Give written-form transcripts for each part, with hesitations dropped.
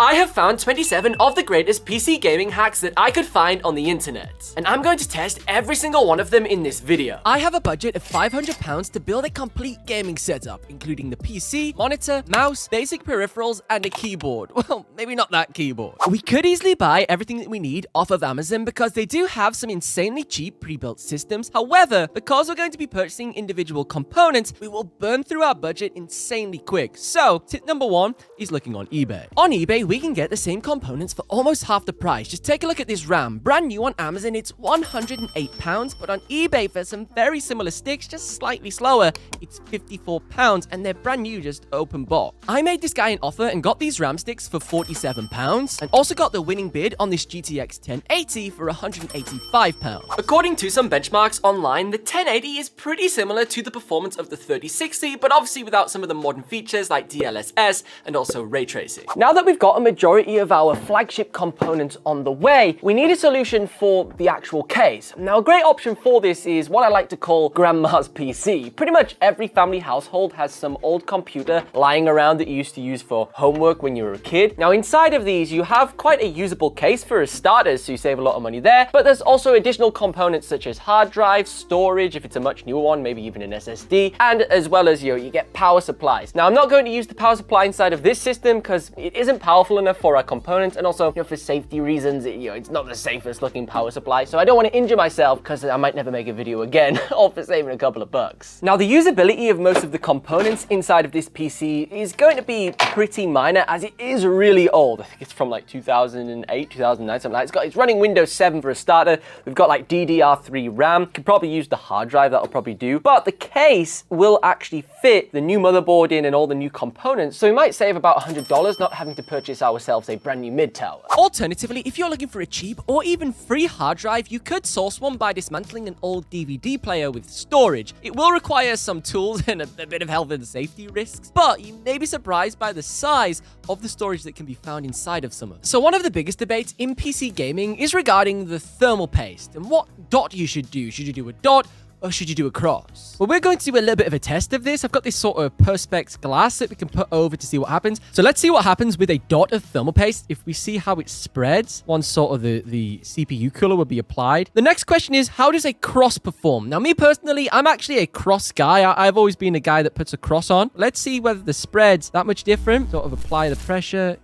I have found 27 of the greatest PC gaming hacks that I could find on the internet, and I'm going to test every single one of them in this video. I have a budget of £500 to build a complete gaming setup, including the PC, monitor, mouse, basic peripherals, and a keyboard. Well, maybe not that keyboard. We could easily buy everything that we need off of Amazon because they do have some insanely cheap pre-built systems. However, because we're going to be purchasing individual components, we will burn through our budget insanely quick. So, tip number one is looking on eBay. On eBay, we can get the same components for almost half the price. Just take a look at this RAM. Brand new on Amazon, it's £108, but on eBay for some very similar sticks, just slightly slower, it's £54, and they're brand new, just open box. I made this guy an offer and got these RAM sticks for £47, and also got the winning bid on this GTX 1080 for £185. According to some benchmarks online, the 1080 is pretty similar to the performance of the 3060, but obviously without some of the modern features like DLSS and also ray tracing. Now that we've got a majority of our flagship components on the way, we need a solution for the actual case. Now, a great option for this is what I like to call grandma's PC. Pretty much every family household has some old computer lying around that you used to use for homework when you were a kid. Now, inside of these, you have quite a usable case for starters, so you save a lot of money there, but there's also additional components such as hard drives, storage, if it's a much newer one, maybe even an SSD, and as well as you get power supplies. Now, I'm not going to use the power supply inside of this system because it isn't powerful enough for our components, and also, for safety reasons, it's not the safest looking power supply, so I don't want to injure myself because I might never make a video again, all for saving a couple of bucks. Now, the usability of most of the components inside of this PC is going to be pretty minor, as it is really old. I think it's from like 2008, 2009, something like that. It's running Windows 7 for a starter. We've got like DDR3 RAM. Could probably use the hard drive, that'll probably do. But the case will actually fit the new motherboard in and all the new components, so we might save about $100 not having to purchase ourselves a brand new mid-tower. Alternatively, if you're looking for a cheap or even free hard drive, you could source one by dismantling an old DVD player with storage. It will require some tools and a bit of health and safety risks, but you may be surprised by the size of the storage that can be found inside of some of them. So one of the biggest debates in PC gaming is regarding the thermal paste and what dot you should do. Should you do a dot, or should you do a cross? Well, we're going to do a little bit of a test of this. I've got this sort of perspex glass that we can put over to see what happens. So let's see what happens with a dot of thermal paste. If we see how it spreads, once sort of the CPU cooler will be applied. The next question is, how does a cross perform? Now, me personally, I'm actually a cross guy. I've always been a guy that puts a cross on. Let's see whether the spread's that much different. Sort of apply the pressure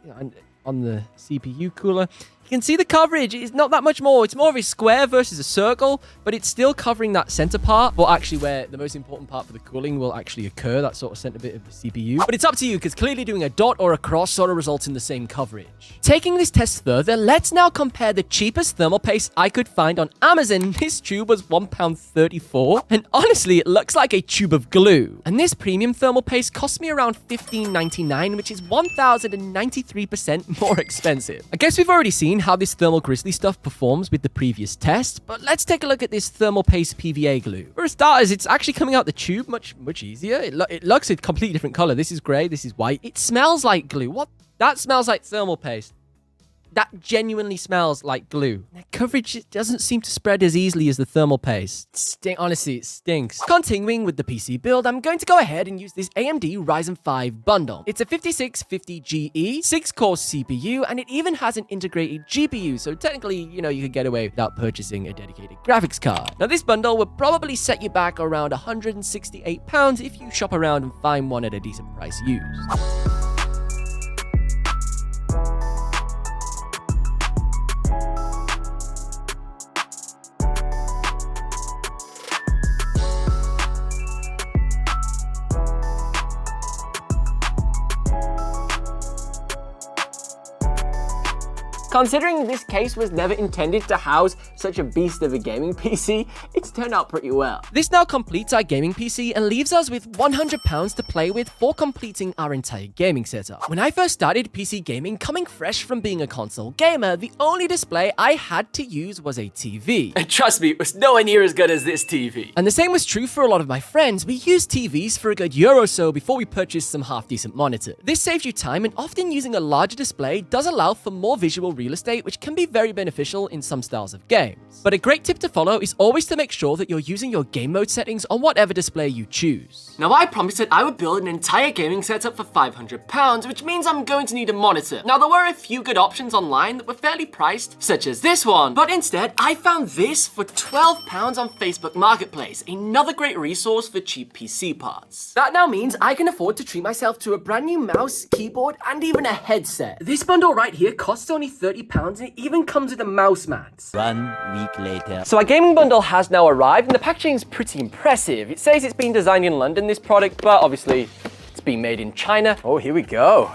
on the CPU cooler. You can see the coverage is not that much more. It's more of a square versus a circle, but it's still covering that center part, but actually where the most important part for the cooling will actually occur, that sort of center bit of the CPU. But it's up to you, because clearly doing a dot or a cross sort of results in the same coverage. Taking this test further, let's now compare the cheapest thermal paste I could find on Amazon. This tube was £1.34, and honestly, it looks like a tube of glue. And this premium thermal paste cost me around $15.99, which is 1,093% more expensive. I guess we've already seen how this thermal grizzly stuff performs with the previous test, but let's take a look at this thermal paste PVA glue. For starters, it's actually coming out the tube much easier. It looks a completely different color. This is gray, this is white. It smells like glue. What? That smells like thermal paste. That genuinely smells like glue. The coverage doesn't seem to spread as easily as the thermal paste. Honestly, it stinks. Continuing with the PC build, I'm going to go ahead and use this AMD Ryzen 5 bundle. It's a 5650GE, 6-core CPU, and it even has an integrated GPU, so technically, you could get away without purchasing a dedicated graphics card. Now, this bundle will probably set you back around £168 if you shop around and find one at a decent price used. Considering this case was never intended to house such a beast of a gaming PC, it's turned out pretty well. This now completes our gaming PC and leaves us with £100 to play with for completing our entire gaming setup. When I first started PC gaming, coming fresh from being a console gamer, the only display I had to use was a TV. And trust me, it was nowhere near as good as this TV. And the same was true for a lot of my friends. We used TVs for a good year or so before we purchased some half-decent monitors. This saves you time, and often using a larger display does allow for more visual real estate, which can be very beneficial in some styles of games. But a great tip to follow is always to make sure that you're using your game mode settings on whatever display you choose. Now, I promised that I would build an entire gaming setup for £500, which means I'm going to need a monitor. Now, there were a few good options online that were fairly priced, such as this one, but instead, I found this for £12 on Facebook Marketplace, another great resource for cheap PC parts. That now means I can afford to treat myself to a brand new mouse, keyboard, and even a headset. This bundle right here costs only £30, and it even comes with a mouse mat. 1 week later. So our gaming bundle has now arrived, and the packaging is pretty impressive. It says it's been designed in London, this product, but obviously it's being made in China. Oh, here we go.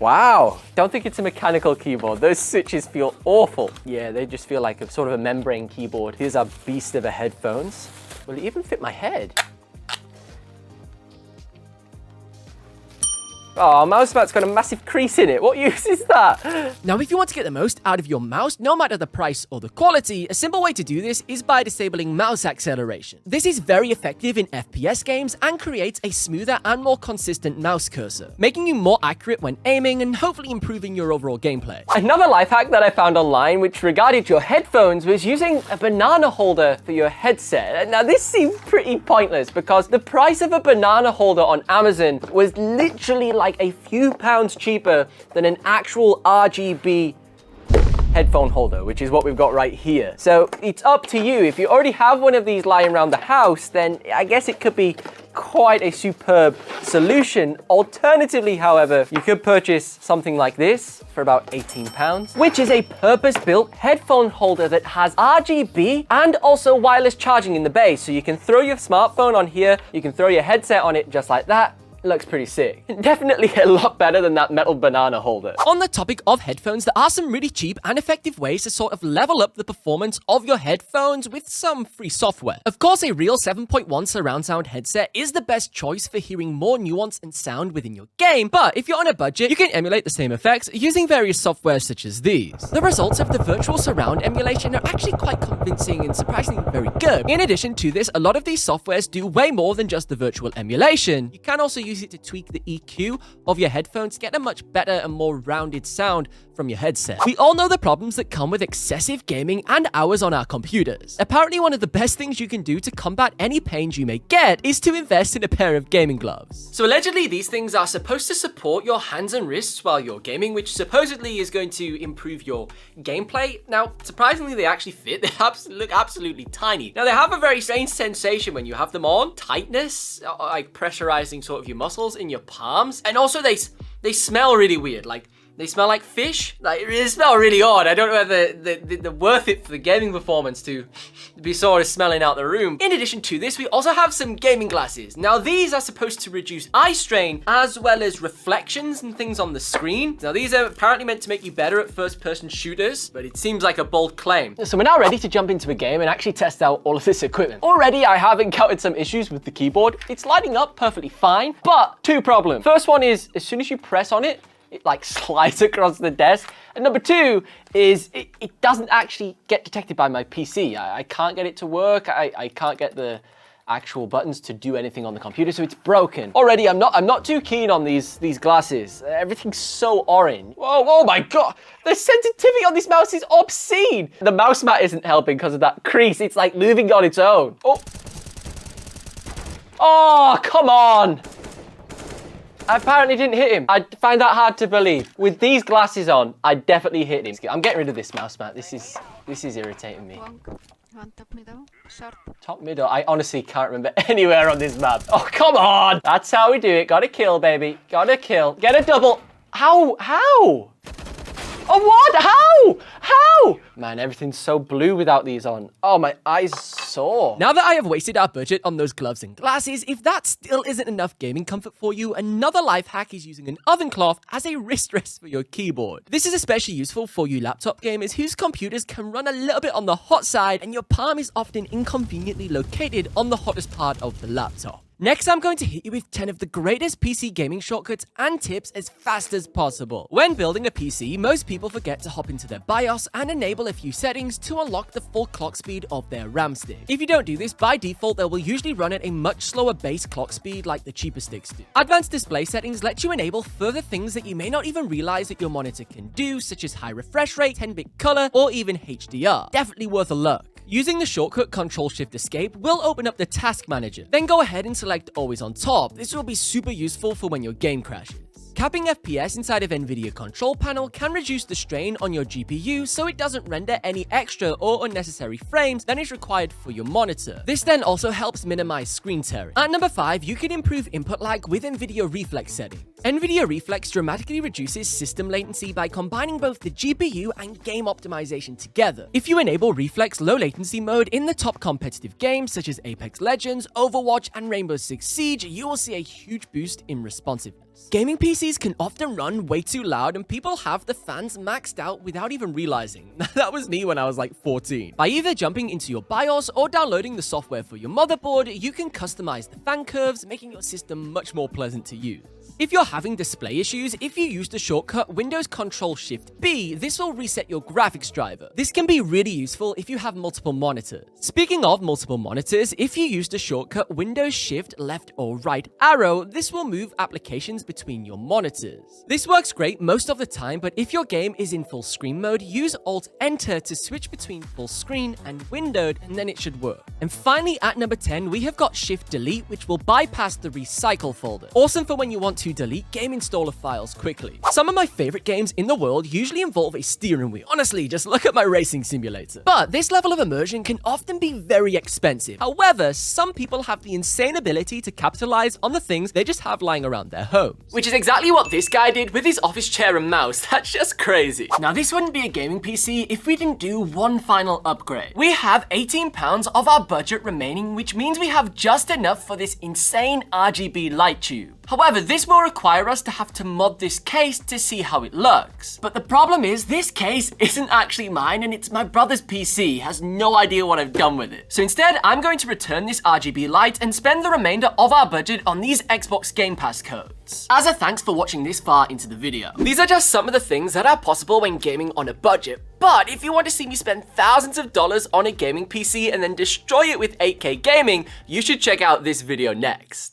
Wow. Don't think it's a mechanical keyboard. Those switches feel awful. Yeah, they just feel like a sort of a membrane keyboard. Here's our beast of a headphones. Will it even fit my head? Oh, mouse mat's got a massive crease in it. What use is that? Now, if you want to get the most out of your mouse, no matter the price or the quality, a simple way to do this is by disabling mouse acceleration. This is very effective in FPS games and creates a smoother and more consistent mouse cursor, making you more accurate when aiming and hopefully improving your overall gameplay. Another life hack that I found online, which regarded your headphones, was using a banana holder for your headset. Now, this seemed pretty pointless because the price of a banana holder on Amazon was literally like a few pounds cheaper than an actual RGB headphone holder, which is what we've got right here. So it's up to you. If you already have one of these lying around the house, then I guess it could be quite a superb solution. Alternatively, however, you could purchase something like this for about £18, which is a purpose-built headphone holder that has RGB and also wireless charging in the base. So you can throw your smartphone on here, you can throw your headset on it just like that. Looks pretty sick. Definitely a lot better than that metal banana holder. On the topic of headphones, there are some really cheap and effective ways to sort of level up the performance of your headphones with some free software. Of course, a real 7.1 surround sound headset is the best choice for hearing more nuance and sound within your game, but if you're on a budget, you can emulate the same effects using various software such as these. The results of the virtual surround emulation are actually quite convincing and surprisingly very good. In addition to this, a lot of these softwares do way more than just the virtual emulation. You can also use it to tweak the EQ of your headphones to get a much better and more rounded sound from your headset. We all know the problems that come with excessive gaming and hours on our computers. Apparently, one of the best things you can do to combat any pains you may get is to invest in a pair of gaming gloves. So allegedly, these things are supposed to support your hands and wrists while you're gaming, which supposedly is going to improve your gameplay. Now, surprisingly, they actually fit. They look absolutely tiny. Now, they have a very strange sensation when you have them on. Tightness, like pressurizing sort of your muscles in your palms. And also, they smell really weird. Like, they smell like fish. Like, they smell really odd. I don't know whether they're worth it for the gaming performance to be sort of smelling out the room. In addition to this, we also have some gaming glasses. Now, these are supposed to reduce eye strain as well as reflections and things on the screen. Now, these are apparently meant to make you better at first-person shooters, but it seems like a bold claim. So we're now ready to jump into a game and actually test out all of this equipment. Already, I have encountered some issues with the keyboard. It's lighting up perfectly fine, but two problems. First one is, as soon as you press on it, it like slides across the desk. And number two is it doesn't actually get detected by my PC. I can't get it to work. I can't get the actual buttons to do anything on the computer, so it's broken. Already, I'm not too keen on these glasses. Everything's so orange. Whoa, oh my God. The sensitivity on this mouse is obscene. The mouse mat isn't helping because of that crease. It's like moving on its own. Oh, come on. I apparently didn't hit him. I find that hard to believe. With these glasses on, I definitely hit him. I'm getting rid of this mouse mat. This is irritating me. One top middle, short. Top middle? I honestly can't remember anywhere on this map. Oh, come on. That's how we do it. Gotta kill, baby. Gotta kill. Get a double. How? Oh, what? How? Man, everything's so blue without these on. Oh, my eyes sore. Now that I have wasted our budget on those gloves and glasses, if that still isn't enough gaming comfort for you, another life hack is using an oven cloth as a wrist rest for your keyboard. This is especially useful for you laptop gamers whose computers can run a little bit on the hot side and your palm is often inconveniently located on the hottest part of the laptop. Next, I'm going to hit you with 10 of the greatest PC gaming shortcuts and tips as fast as possible. When building a PC, most people forget to hop into their BIOS and enable enable a few settings to unlock the full clock speed of their RAM stick. If you don't do this, by default, they will usually run at a much slower base clock speed like the cheaper sticks do. Advanced display settings let you enable further things that you may not even realize that your monitor can do, such as high refresh rate, 10-bit color, or even HDR. Definitely worth a look. Using the shortcut Ctrl-Shift-Escape will open up the task manager. Then go ahead and select Always on Top. This will be super useful for when your game crashes. Capping FPS inside of NVIDIA control panel can reduce the strain on your GPU so it doesn't render any extra or unnecessary frames than is required for your monitor. This then also helps minimize screen tearing. At number 5, you can improve input lag with NVIDIA Reflex settings. NVIDIA Reflex dramatically reduces system latency by combining both the GPU and game optimization together. If you enable Reflex low latency mode in the top competitive games such as Apex Legends, Overwatch, and Rainbow Six Siege, you will see a huge boost in responsiveness. Gaming PCs can often run way too loud and people have the fans maxed out without even realizing. That was me when I was like 14. By either jumping into your BIOS or downloading the software for your motherboard, you can customize the fan curves, making your system much more pleasant to use. If you're having display issues, if you use the shortcut Windows Ctrl-Shift-B, this will reset your graphics driver. This can be really useful if you have multiple monitors. Speaking of multiple monitors, if you use the shortcut Windows Shift left or right arrow, this will move applications between your monitors. This works great most of the time, but if your game is in full screen mode, use Alt-Enter to switch between full screen and windowed, and then it should work. And finally, at number 10, we have got Shift-Delete, which will bypass the recycle folder. Awesome for when you want to delete game installer files quickly. Some of my favorite games in the world usually involve a steering wheel. Honestly, just look at my racing simulator. But this level of immersion can often be very expensive. However, some people have the insane ability to capitalize on the things they just have lying around their homes. Which is exactly what this guy did with his office chair and mouse. That's just crazy. Now, this wouldn't be a gaming PC if we didn't do one final upgrade. We have £18 of our budget remaining, which means we have just enough for this insane RGB light tube. However, this will require us to have to mod this case to see how it looks. But the problem is, this case isn't actually mine and it's my brother's PC. He has no idea what I've done with it. So instead, I'm going to return this RGB light and spend the remainder of our budget on these Xbox Game Pass codes. As a thanks for watching this far into the video. These are just some of the things that are possible when gaming on a budget. But if you want to see me spend thousands of dollars on a gaming PC and then destroy it with 8K gaming, you should check out this video next.